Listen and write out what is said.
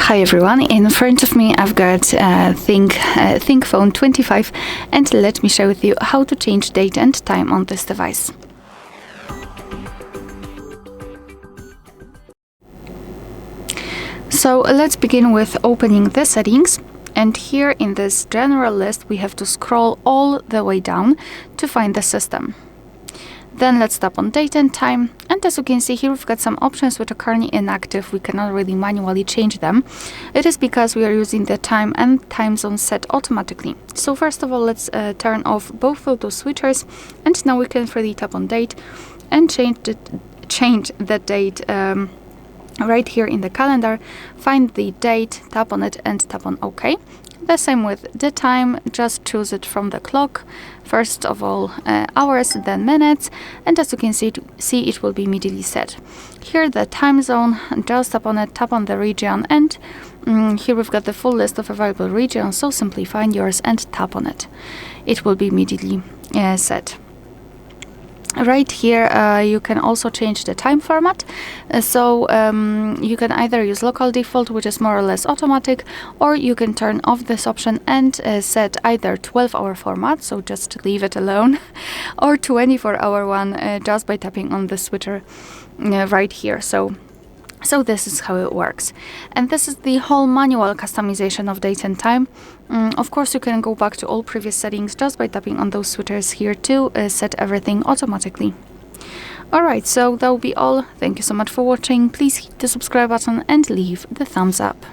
Hi everyone, in front of me I've got ThinkPhone 25 and let me share with you how to change date and time on this device. So let's begin with opening the settings, and here in this general list we have to scroll all the way down to find the system. Then let's tap on date and time, and as you can see here we've got some options which are currently inactive. We cannot really manually change them. It is because we are using the time and time zone set automatically. So first of all, let's turn off both of those switchers, and now we can freely tap on date and change the date right here in the calendar. Find the date, tap on it and tap on OK. The same with the time, just choose it from the clock. First of all hours, then minutes, and as you can see it will be immediately set. Here the time zone, just tap on it, tap on the region, and here we've got the full list of available regions, so simply find yours and tap on it. It will be immediately set. Right here you can also change the time format, so you can either use local default, which is more or less automatic, or you can turn off this option and set either 12-hour format, so just leave it alone, or 24-hour one just by tapping on the switcher right here. So this is how it works, and this is the whole manual customization of date and time. Of course, you can go back to all previous settings just by tapping on those switchers here to set everything automatically. Alright, so that will be all. Thank you so much for watching. Please hit the subscribe button and leave the thumbs up.